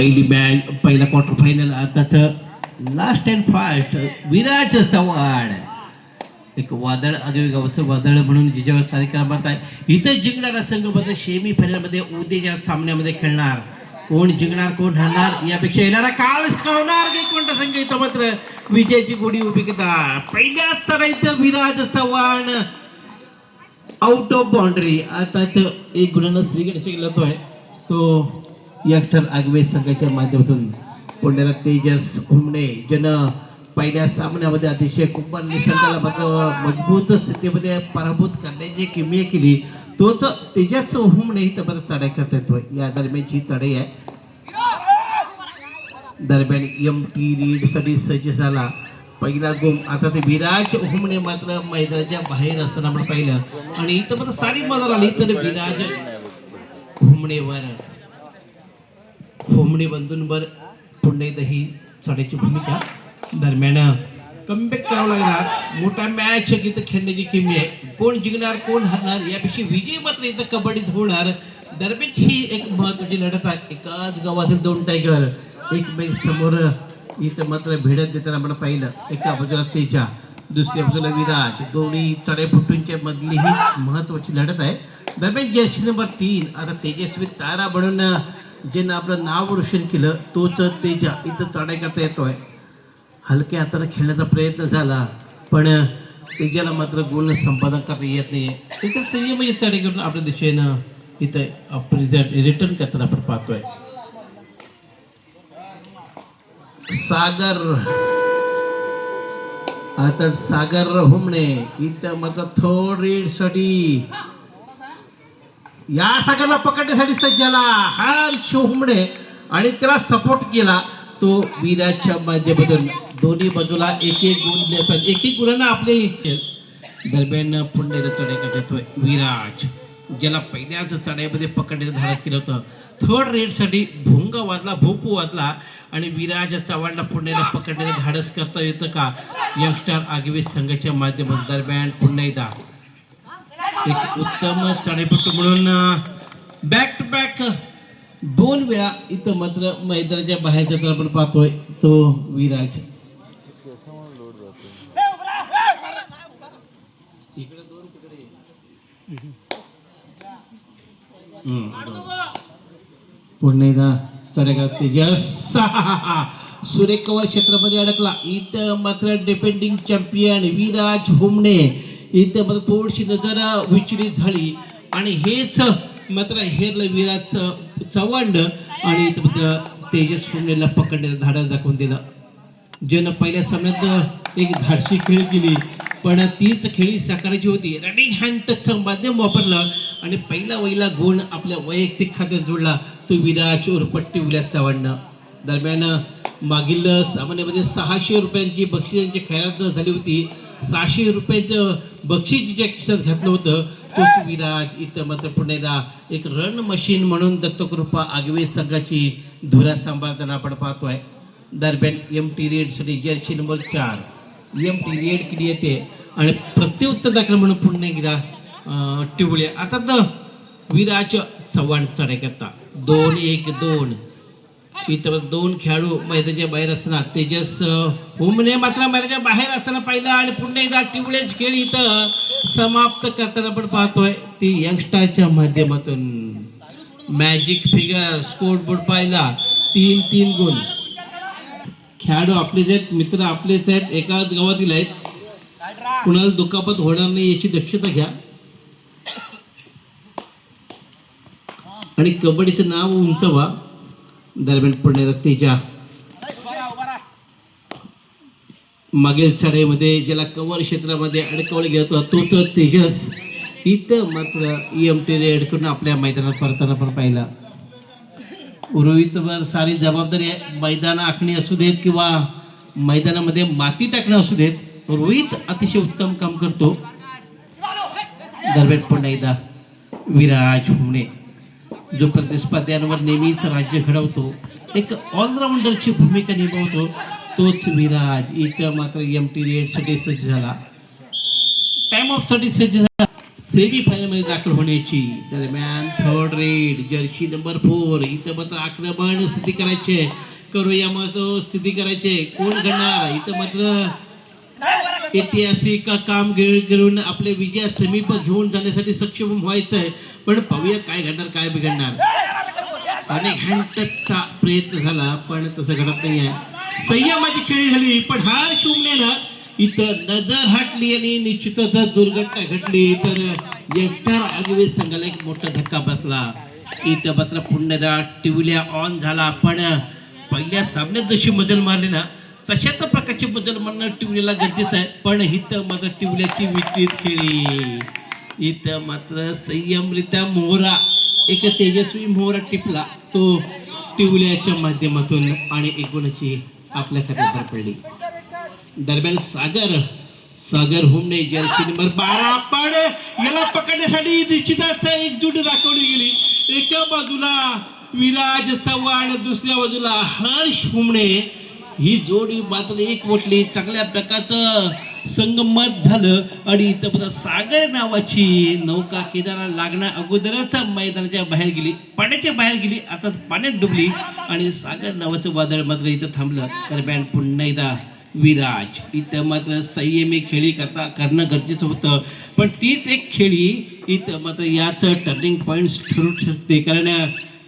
पहिला quarter final अर्थात last and fast Viraj Chavan एक वादळ आगवे गावचं वादळ म्हणून जिच्यावर सारी क्रमांक आहे. इथं जिंकणारा संघ मात्र सेमी फायनलमध्ये उद्याच्या सामन्यामध्ये खेळणार. कोण जिंकणार कोण हरणार यापेक्षा येणारा काळ शिकवणार की कोणता संघ इथं मात्र विजयाची गोडी उभी करणार. पहिल्याच चढाईचं Viraj Chavan out of boundary. आता एक गुणानं क्रिकेट शिकलतोय तो यंगस्टर आगवे संघाच्या माध्यमातून पुण्याला तेजस हुमणे ज्यानं पहिल्या सामन्यामध्ये अतिशय कुंभारली संघाला मात्र मजबूत स्थितीमध्ये पराभूत करण्याची किमया केली. तोच तेजस हुमणे इथं परत चढाई करता येतोय. या दरम्यानची चढाई आहे. दरम्यान MT रीडसाठी सज्ज झाला पहिला गोम. आता ते विराज हुमणे मात्र मैदानाच्या बाहेर असताना आपण पाहिलं आणि इथं मात्र सारी मजा आली तर विराज हुमणे बंधूंवर पुन्हा एकदा ही चढाईची भूमिका. दरम्यान कमबॅक करावं लागणार. मोठा मॅच इथं खेळण्याची किमी आहे. कोण जिंकणार कोण हरणार यापेक्षा विजय मात्र इथं कबड्डीच होणार. दरम्यान ही एक महत्वाची लढत आहे. एकाच गावातील दोन टायगर एकमेक समोर इथं मात्र भिडत देताना आपण पाहिलं. एका बाजूला तेजा दुसऱ्या बाजूला विराज दोन्ही चढाईपटूंच्या मधली ही महत्वाची लढत आहे. दरम्यान जर्सी नंबर 3 आता तेजस्वी तारा बनून ज्यानं आपलं नाव रोशन केलं तोच तेजा इथं चढाई करता येतोय. हलक्या हाताने खेळण्याचा प्रयत्न झाला पण तेजाला मात्र गोल संपादन करता येत नाही. इथं संयमाची चढाई करून आपल्या दिशेनं इथं रिटर्न करताना आपण पाहतोय. सागर हुमणे इथं मात्र थोडी साठी या सागरला पकडण्यासाठी सज्ज झाला हर्ष हुमणे आणि त्याला सपोर्ट केला तो विराजच्या माध्यमातून. दोन्ही बाजूला एक एक गुण देतात. एक एक गुणांना आपले दरम्यान पुन्हा चढाई करतोय विराज ज्याला पहिल्याच चढाईमध्ये पकडण्याचं धाडस केलं होतं. थर्ड रेडसाठी भोपू वाजला आणि विराज चव्हाणला पुण्याला पकडण्याचं धाडस करता येतं का यंगस्टर आगवे संघाच्या माध्यमातून. दरम्यान पुन्हा एकदा एक उत्तम चढाईपटू म्हणून बॅक टू बॅक 2 वेळा इथं मात्र मैदानाच्या बाहेरचा आपण पाहतोय तो विराज. पुन्हा एकदा चढाई करते तेजस सुरेख कवर क्षेत्रामध्ये अडकला. इथं मात्र डिफेंडिंग चॅम्पियन विराज हुमणे इथं मात्र थोडीशी नजर विचलित झाली आणि हेच मात्र हेरलं विराज चव्हाण आणि इथं मात्र तेजस हुमणेला पकडण्याचं धाडस दाखवून दिलं. ज्यानं पहिल्या सामन्यात एक धाडशी खेळी केली पण तीच खेळी साकारायची होती. रनिंग हँड टचचं माध्यम वापरलं आणि पहिला गुण आपल्या वैयक्तिक खात्यात जोडला तो विराज उर्पट्टी विराज चव्हाण. दरम्यान मागील सामन्यामध्ये 600 रुपयांची बक्षिसांची खैरात झाली होती. 600 रुपयाचं बक्षीस जिच्या खिशात घातलं होतं तोच विराज इथं मात्र पुण्याला एक रन मशीन म्हणून दत्तकृपा आगवे संघाची धुरा सांभाळताना आपण पाहतोय. दरम्यान MT रेडसाठी जर्सी नंबर 4 MT रेड केली येते आणि प्रत्युत्तर दाखल म्हणून पुन्हा एकदा टिवळे अर्थात विराज चव्हाण चढाई करता. 2-1-2 इथं 2 खेळाडू मैदानाच्या बाहेर असताना तेजस हुमणे मात्र मैदानाच्या बाहेर असताना पाहिलं आणि पुन्हा एकदा टिवळेच खेळ इथं समाप्त करताना आपण पाहतोय ती यंगस्टरच्या माध्यमातून. मॅजिक फिगर स्कोर बोर्ड पाहिला 3-3 गुण. खेळाडू आपलेच आहेत मित्र आपलेच आहेत एकाच गावातील आहेत. कुणाला दुखापत होणार नाही याची दक्षता घ्या आणि कबड्डीचं नाव उंचवा. दरम्यान पुण्याला तेजा मागील चढाईमध्ये ज्याला कव्हर क्षेत्रामध्ये अडकवलं गेलं होतं तोच तेजस इथं मात्र MT रेडकडून आपल्या मैदानात परताना पण पाहिला. रोहितवर सारी जबाबदारी आहे. मैदान आखणी असू देत किंवा मैदानामध्ये माती टाकणं असू देत रोहित अतिशय उत्तम काम करतो. दरम्यान पुन्हा एकदा विराज हुमणे जो प्रतिस्पर्ध्यांवर नेहमीच राज्य घडवतो एक ऑलराऊंडरची भूमिका निभावतो तोच विराज इथं मात्र MT रेडसाठी सज्ज झाला. टाइम ऑफ साठी सज्ज झाला. सेमी फायनल मध्ये दाखल होण्याची. दरम्यान थर्ड रेड जर्सी नंबर 4 इथं मात्र आक्रमण स्थिती करायचे, करूया मस्त स्थिती करायचे. कोण घडणार इथं मात्र ऐतिहासिक काम करून आपले विजय समीप घेऊन जाण्यासाठी सक्षम व्हायचं आहे. पण पाहूया काय घडणार काय बिघडणार. अनेक हँडटचचा प्रयत्न झाला पण तसं घडत नाही आहे. संयमाची खेळी झाली पण हार शून्यानं इथं नजर हटली आणि निश्चितच दुर्घटना घडली. तर यंगस्टर आगवे संघाला एक मोठा धक्का बसला. इथं मात्र पुन्हा टिवल्या ऑन झाला. पण पहिल्या सामन्यात जशी मजल मारली ना तशाच प्रकारची मजल मारणं टिवलीला गरजेचं आहे. पण इथं मात्र टिवल्याची विचित्र खेळी. इथं मात्र संयमरित्या मोहरा एक तेजस्वी मोहरा टिपला तो टिवल्याच्या माध्यमातून आणि एक गुणाची आपल्या खात्यात भर पडली. दरम्यान सागर हुमणे जर्सी नंबर 12 पण याला पकडण्यासाठी निश्चितच एकजूट दाखवली गेली. एका बाजूला विराज चव्हाण, दुसऱ्या बाजूला हर्ष हुमणे. ही जोडी मात्र एक मोठली चांगल्या प्रकारचं संगमत झालं. आणि इथं सागर नावाची नौका किनारा लागण्या अगोदरच मैदानाच्या बाहेर गेली, पाण्याच्या बाहेर गेली, आता पाण्यात डुबली आणि सागर नावाचं वादळ मात्र इथं थांबलं. दरम्यान पुन्हा एकदा विराज इथं मात्र संयमी खेळी करणं गरजेचं होतं. पण तीच एक खेळी इथं मात्र याच टर्निंग पॉईंट्स ठरू शकते. कारण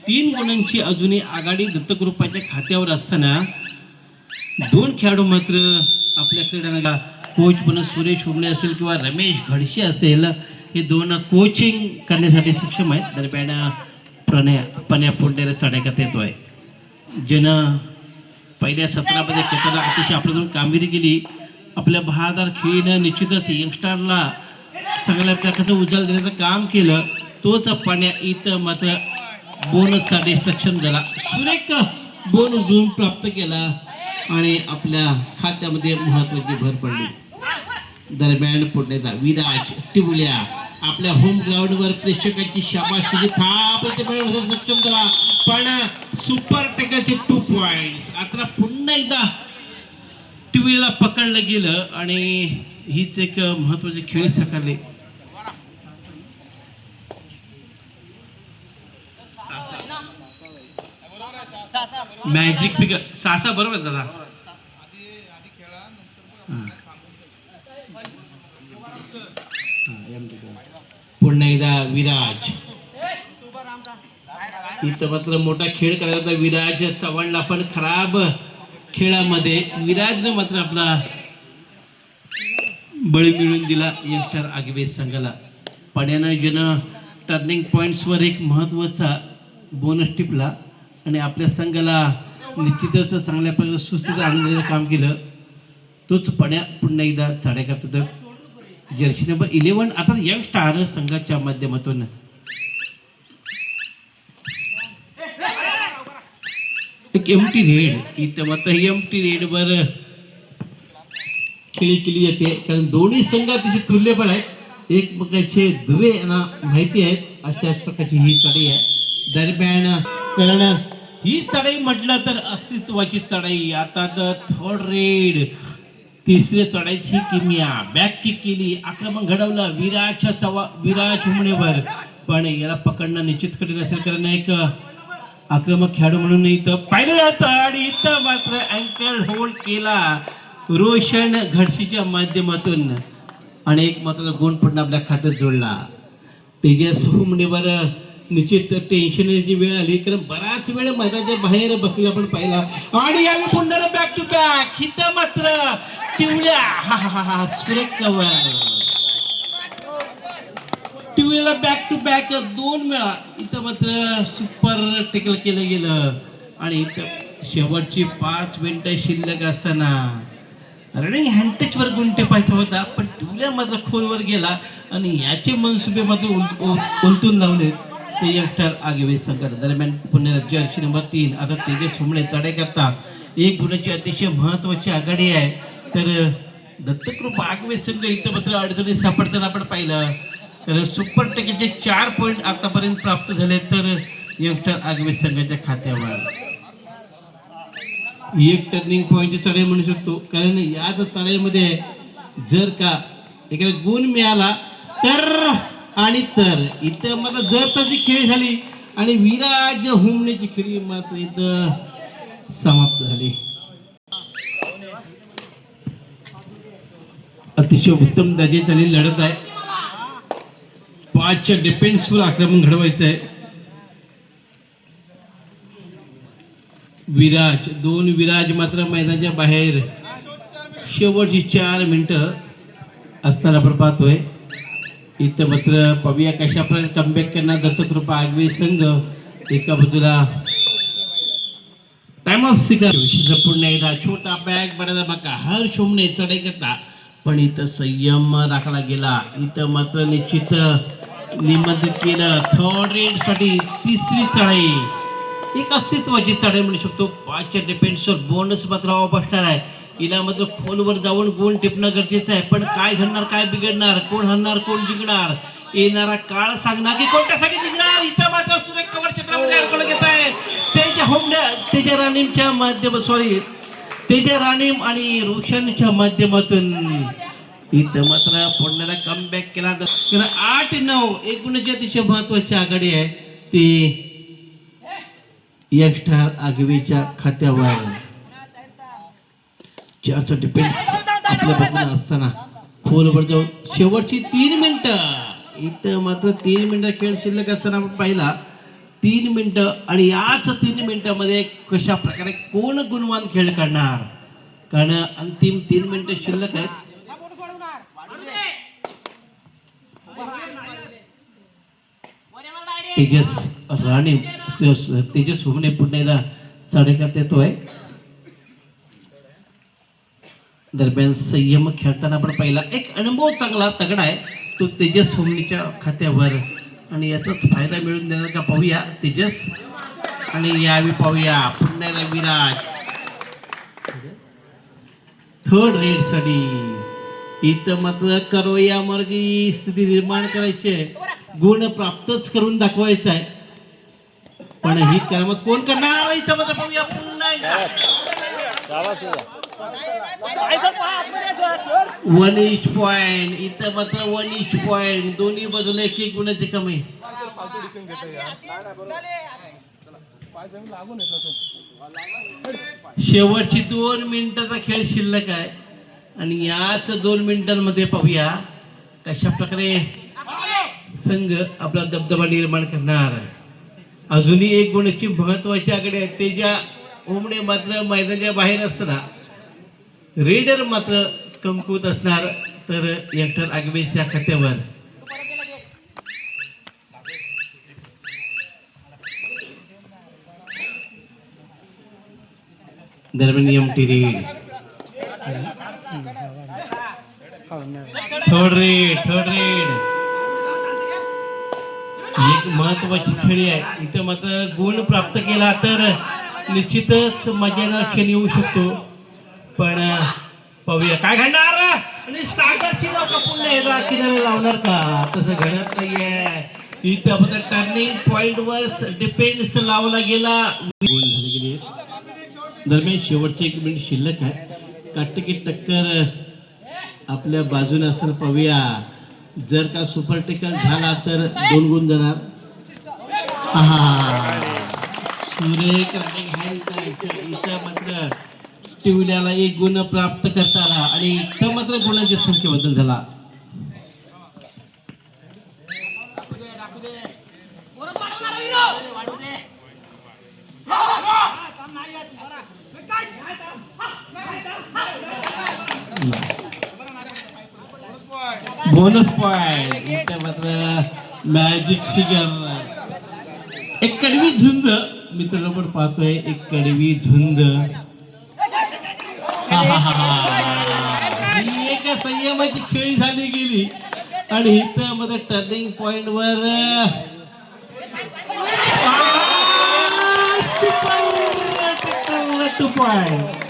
3 गुणांची अजूनही आघाडी दत्तकृपाच्या खात्यावर असताना 2 खेळाडू मात्र आपल्या क्रीडांगणाला कोच म्हणून सुरेश हुमणे असेल किंवा रमेश घडशे असेल, हे 2 कोचिंग करण्यासाठी सक्षम आहेत. दरम्यान पण्या पुढे चढाई करता येतोय. ज्यानं पहिल्या सत्रामध्ये केताला अतिशय आपल्याकडून कामगिरी केली. आपल्या बहादार खेळीनं निश्चितच यंगस्टरला चांगल्या प्रकारचं उजाळ देण्याचं काम केलं. तोच पाण्या इथं मात्र बोनससाठी सक्षम झाला. सुरेख बोनस जून प्राप्त केला आणि आपल्या खात्यामध्ये महत्वाची भर पडली. दरम्यान पुढे विराज टिवल्या आपल्या होम ग्राउंडवर प्रेक्षकांची शाबासकी थाप सक्षम झाला. पण सुपर टेकरचे 2 पॉइंट्स. आता पुन्हा एकदा टिवल्याला पकडलं गेलं आणि हीच एक महत्वाची खेळ साकारली. मॅजिक फिगर 6 बरोबर दादा. पुन्हा एकदा विराज इथं मात्र मोठा खेळ करायचा होता विराज चव्हाणला. पण खराब खेळामध्ये विराजने मात्र आपला बळी मिळवून दिला यंगस्टर आगवे संघाला. पाण्यानं ज्यानं टर्निंग पॉईंट्सवर एक महत्वाचा बोनस टिपला आणि आपल्या संघाला निश्चितच चांगल्या प्रकारे सुस्थितीत आणण्याचं काम केलं. तोच पण्या पुन्हा एकदा चढाई करत होतं. जर्सी नंबर 11 आता यंगस्टार संघाच्या माध्यमातून एक एमटी रेड इथं मात्र एमटी रेडवर खेळी केली जाते. कारण दोन्ही संघ तिचे तुल्यबळ आहेत, एकमेकांचे दुवे यांना माहिती आहेत. अशाच प्रकारची ही चढाई आहे. दरम्यान कारण ही चढाई म्हटलं तर अस्तित्वाची चढाई. आता तर थर्ड रेड तिसऱ्या चढाईची किमिया बॅक किक केली, आक्रमण घडवलं विराज हुमणेवर. पण याला पकडणं निश्चित कठीण असेल कारण एक आक्रमक खेळाडू म्हणून इथं पाहिलं जातं. आणि इथं मात्र अँकल होल्ड केला रोशन घडशीच्या माध्यमातून आणि एक मात्र गुण पण आपल्या खात्यात जोडला. तेजस हुमणेवर निश्चित टेन्शनची वेळ आली कारण बराच वेळ मैदानाच्या बाहेर बसलेला पण पाहिला. आणि यावेळी पुन्हा बॅक टू बॅक इथं मात्र टिवल्या हा सुरेख कव्हर. टिवल्याला बॅक टू बॅक 2 वेळा इथं मात्र सुपर टेकल केलं गेलं. आणि इथं शेवटची 5 मिनिटं शिल्लक असताना रनिंग हँडटच वर गुण टेपायचा होता पण टिवल्या मात्र खोलवर गेला आणि याचे मनसुबे मात्र उलटून लावले ते यंगस्टर आगवे संघ. दरम्यान पुन्हा जर्सी नंबर 3 आता तेजस हुमणे चढाई करता. 1 गुणाची अतिशय महत्वाची आघाडी आहे. तर दत्तकृपा आगवे संघ इथं मात्र अडचणी सापडताना आपण पाहिलं. तर सुपर टेकचे 4 पॉईंट आतापर्यंत प्राप्त झाले तर यंगस्टर आगवे संघाच्या खात्यावर एक टर्निंग पॉईंटची चढाई म्हणू शकतो. कारण याच चढाईमध्ये जर का एखादा गुण मिळाला तर आणि तर इथं मला जर त्याची खेळी झाली आणि विराज हुमणेची खेळी मात्र इथं समाप्त झाली. अतिशय उत्तम दर्जाची चाललेली लढत आहे. 5च्या डिफेन्सवर आक्रमण घडवायचं आहे. विराज 2 विराज मात्र मैदानाच्या बाहेर. शेवटची 4 मिनिटं असताना आपण पाहतोय. इथं मात्र पाहूया कशा प्रकारे कमबॅक करणार दत्तकृपा आगवे संघ. एका बाजूला टाइम ऑफ सिकर पुन्हा एकदा छोटा बॅग बडा बघा हर शोमने चढाई करता पण इथं संयम राखला गेला. इथं मात्र निश्चित निमंत्रित केलं. थर्ड रेड साठी 3री चढाई एक अस्तित्वाची चढाई म्हणू शकतो. 5च्या डिफेन्सवर बोनस मात्र बसणार आहे. हिला मात्र खोलवर जाऊन गुण टिपणं गरजेचं आहे. पण काय घडणार काय बिघडणार कोण हरणार कोण जिंकणार येणारा काळ सांगणार की कोणत्या साठी जिंकणार. इथं मात्र सुरेख कव्हर क्षेत्रामध्ये अडकवलं घेत आहे. तेजा राणीमच्या माध्यम तेजा राणीम आणि रोशनच्या माध्यमातून इथं मात्र पुण्याला कमबॅक केला. 8-9 एक गुणाची अतिशय महत्वाची आघाडी आहे ती यंगस्टार आगवीच्या खात्यावर. 4चा डिफेन्स आपल्या बाजूला असताना खोलवर जाऊन शेवटची 3 मिनिटं इथं मात्र 3 मिनिटं खेळ शिल्लक असताना आपण पाहिला 3 मिनिटं आणि याच 3 मिनिटांमध्ये कशा प्रकारे कोण गुणवान खेळ करणार कारण अंतिम 3 मिनिटं शिल्लक आहेत. तेजस राणे तेजस हुमणे पुन्हा एकदा चढाईकरता येतोय. दरम्यान संयम खेळताना आपण पाहिला एक अनुभव चांगला तगडा आहे तो तेजस हुमणेच्या खात्यावर आणि याचाच फायदा मिळून देणार का पाहूया तेजस. आणि यावी पाहूया पुन्हा एकदा विराज थर्ड रेड साठी. इथं मात्र करोया मार्गी स्थिती निर्माण करायची आहे. गुण प्राप्तच करून दाखवायचा आहे पण ही करामत कोण करणार. इथं मात्र पाहूया पुन्हा एकदा 1 each पॉइंट. इथं मात्र 1 each पॉइंट दोन्ही बाजूला 1 गुणाची कमी. शेवटची 2 मिनिटाचा खेळ शिल्लक आहे आणि याच 2 मिनिटांमध्ये पाहूया कशा प्रकारे संघ आपला दबदबा निर्माण करणार. अजूनही 1 गुणाची महत्वाची आघाडी आहे. तेजा हुमणे मात्र मैदानाच्या बाहेर असताना रेडर मात्र कमकुवत असणार तर यंगस्टर आगवेच्या खात्यावर. दरम्यान एमटी रेड थर्ड रेड एक महत्वाची खेळी आहे. इथं मात्र गुण प्राप्त केला तर निश्चितच मजेदार खेळ येऊ शकतो पण पाहूया काय घडणार. आणि सागरची नाव का पुन्हा एकदा किनारे लावणार का तसं घडत नाहीये. इथं मात्र टर्निंग पॉइंट वर डिफेन्स लावला गेला. गुण झाले गेले. दरम्यान शेवटचे 1 मिनिट शिल्लक आहे. काटकी टक्कर आपल्या बाजूने असताना पाहूया जर का सुपर टेकल झाला तर 2 गुण जाणार. सुरेख इथं मात्र टिवल्याला 1 गुण प्राप्त करता आला आणि इथं मात्र गुणांची संख्या बदल झाला. बोनस पॉइंट इथं मात्र मॅजिक फिगर. एक कडवी झुंज मित्रांनो पण पाहतोय. एक कडवी झुंज ही एक संयमाची खेळी झाली गेली आणि इथं मध्ये टर्निंग पॉइंट वर पॉइंट